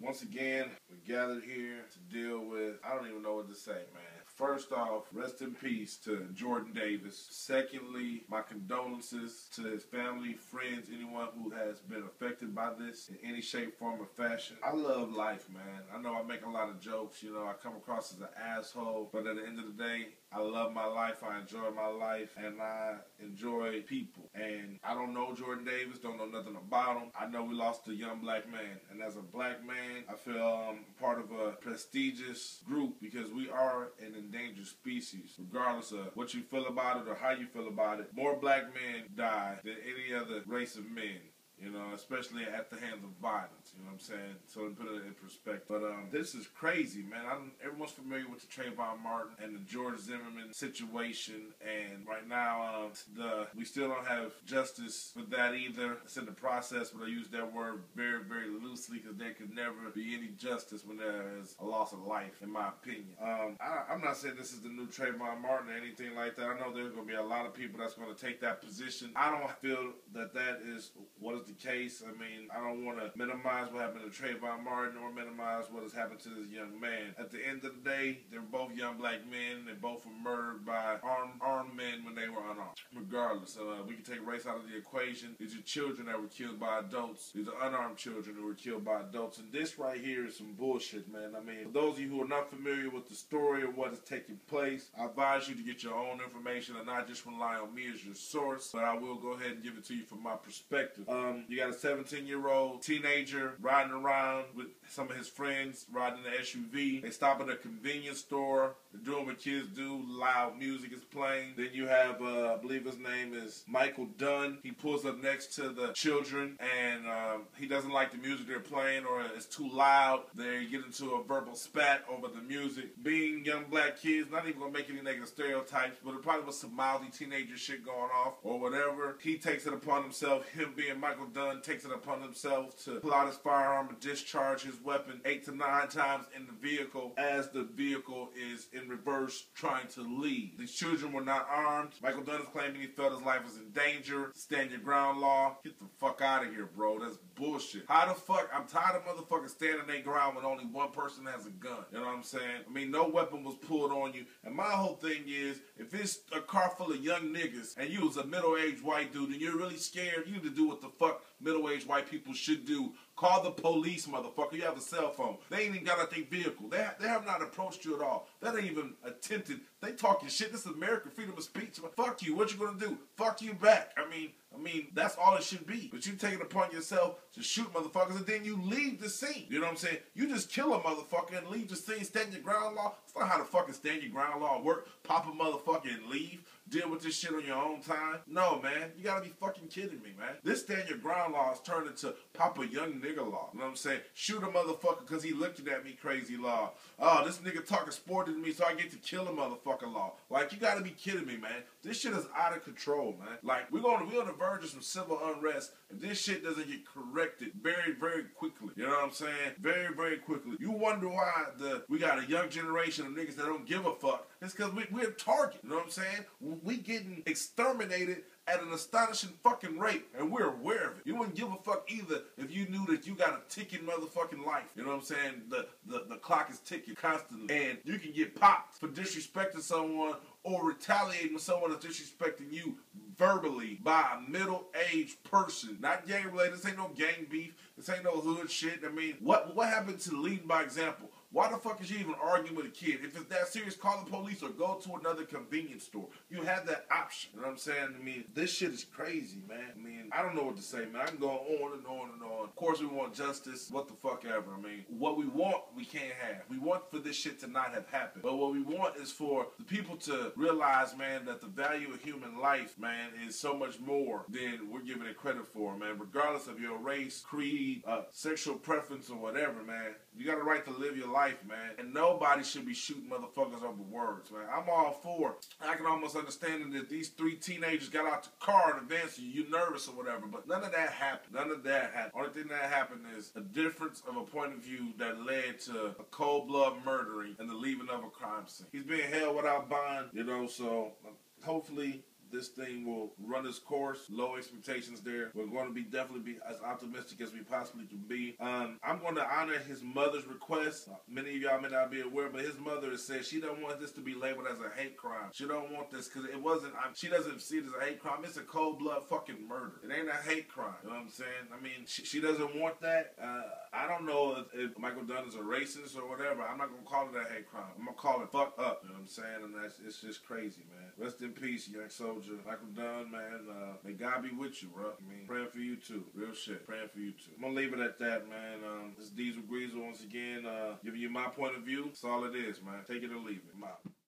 Once again, we gathered here to deal with, I don't even know what to say, man. First off, rest in peace to Jordan Davis. Secondly, my condolences to his family, friends, anyone who has been affected by this in any shape, form, or fashion. I love life, man. I know I make a lot of jokes, you know, I come across as an asshole, but at the end of the day, I love my life, I enjoy my life, and I enjoy people. And I don't know Jordan Davis, don't know nothing about him. I know we lost a young black man, and as a black man, I feel I'm part of a prestigious group because we are an endangered species. Regardless of what you feel about it or how you feel about it, more black men die than any other race of men. You know, especially at the hands of violence, you know what I'm saying? So to put it in perspective. But this is crazy, man. Everyone's familiar with the Trayvon Martin and the George Zimmerman situation. And right now, we still don't have justice for that either. It's in the process, but I use that word very, very loosely because there could never be any justice when there is a loss of life, in my opinion. I'm not saying this is the new Trayvon Martin or anything like that. I know there's going to be a lot of people that's going to take that position. I don't feel that that is what is the case. I mean, I don't want to minimize what happened to Trayvon Martin or minimize what has happened to this young man. At the end of the day, they're both young black men. They both were murdered by armed men when they were unarmed. Regardless, we can take race out of the equation. These are children that were killed by adults. These are unarmed children who were killed by adults. And this right here is some bullshit, man. I mean, for those of you who are not familiar with the story of what is taking place, I advise you to get your own information and not just rely on me as your source, but I will go ahead and give it to you from my perspective. You got a 17-year-old teenager riding around with some of his friends, riding an SUV. They stop at a convenience store. They're doing what kids do. Loud music is playing. Then you have, I believe his name is Michael Dunn. He pulls up next to the children, and he doesn't like the music they're playing, or it's too loud. They get into a verbal spat over the music. Being young black kids, not even going to make any negative stereotypes, but it probably was some mouthy teenager shit going off, or whatever. He takes it upon himself, him being Michael Dunn, takes it upon himself to pull out his firearm and discharge his weapon 8 to 9 times in the vehicle as the vehicle is in reverse trying to leave. These children were not armed. Michael Dunn is claiming he felt his life was in danger. Stand your ground law. Get the fuck out of here, bro. That's bullshit. How the fuck? I'm tired of motherfuckers standing their ground when only one person has a gun. You know what I'm saying? I mean, no weapon was pulled on you. And my whole thing is, if it's a car full of young niggas and you was a middle-aged white dude and you're really scared, you need to do what the fuck middle-aged white people should do. Call the police, motherfucker. You have a cell phone. They ain't even got out their vehicle. They have not approached you at all. That ain't even attempted. They talking shit. This is American freedom of speech. Fuck you. What you gonna do? Fuck you back. I mean, that's all it should be. But you take it upon yourself to shoot motherfuckers and then you leave the scene. You know what I'm saying? You just kill a motherfucker and leave the scene. Stand your ground law. That's not how the fucking stand your ground law work. Pop a motherfucker and leave. Deal with this shit on your own time. No, man. You gotta be fucking kidding me, man. This stand your ground law is turned into pop a young nigga law. You know what I'm saying? Shoot a motherfucker because he looking at me crazy law. Oh, this nigga talking sporty to me so I get to kill a motherfucker law. Like, you gotta be kidding me, man. This shit is out of control, man. Like, we're on the verge of some civil unrest if this shit doesn't get corrected very, very quickly. You know what I'm saying? Very, very quickly. You wonder why we got a young generation of niggas that don't give a fuck. It's because we're a target. You know what I'm saying? We getting exterminated at an astonishing fucking rate, and we're aware of it. You wouldn't give a fuck either if you knew that you got a ticking motherfucking life. You know what I'm saying? The clock is ticking constantly, and you can get popped for disrespecting someone or retaliating with someone that's disrespecting you verbally by a middle-aged person. Not gang-related. This ain't no gang beef. This ain't no hood shit. I mean, what happened to leading by example? Why the fuck is you even arguing with a kid? If it's that serious, call the police or go to another convenience store. You have that option. You know what I'm saying? I mean, this shit is crazy, man. I mean, I don't know what to say, man. I can go on and on and on. Of course, we want justice. What the fuck ever. I mean, what we want, we can't have. We want for this shit to not have happened. But what we want is for the people to realize, man, that the value of human life, man, is so much more than we're giving it credit for, man. Regardless of your race, creed, sexual preference, or whatever, man. You got a right to live your life, man. And nobody should be shooting motherfuckers over words, man. I'm all for it. I can almost understand that these 3 teenagers got out the car in advance of you. You're nervous or whatever, but none of that happened. None of that happened. Only thing that happened is a difference of a point of view that led to a cold-blood murdering and the leaving of a crime scene. He's being held without bond, you know, so hopefully this thing will run its course. Low expectations there. We're going to definitely be as optimistic as we possibly can be. I'm going to honor his mother's request. Many of y'all may not be aware, but his mother has said she don't want this to be labeled as a hate crime. She don't want this because it wasn't. She doesn't see it as a hate crime. It's a cold blood fucking murder. It ain't a hate crime. You know what I'm saying? I mean, she doesn't want that. I don't know if Michael Dunn is a racist or whatever. I'm not gonna call it a hate crime. I'm gonna call it fuck up. You know what I'm saying? And it's just crazy, man. Rest in peace, young soldier. Michael Dunn, man. May God be with you, bro. I mean, praying for you too. Real shit. Praying for you too. I'm gonna leave it at that, man. This is Deezil Greezil once again, giving you my point of view. That's all it is, man. Take it or leave it. I'm out.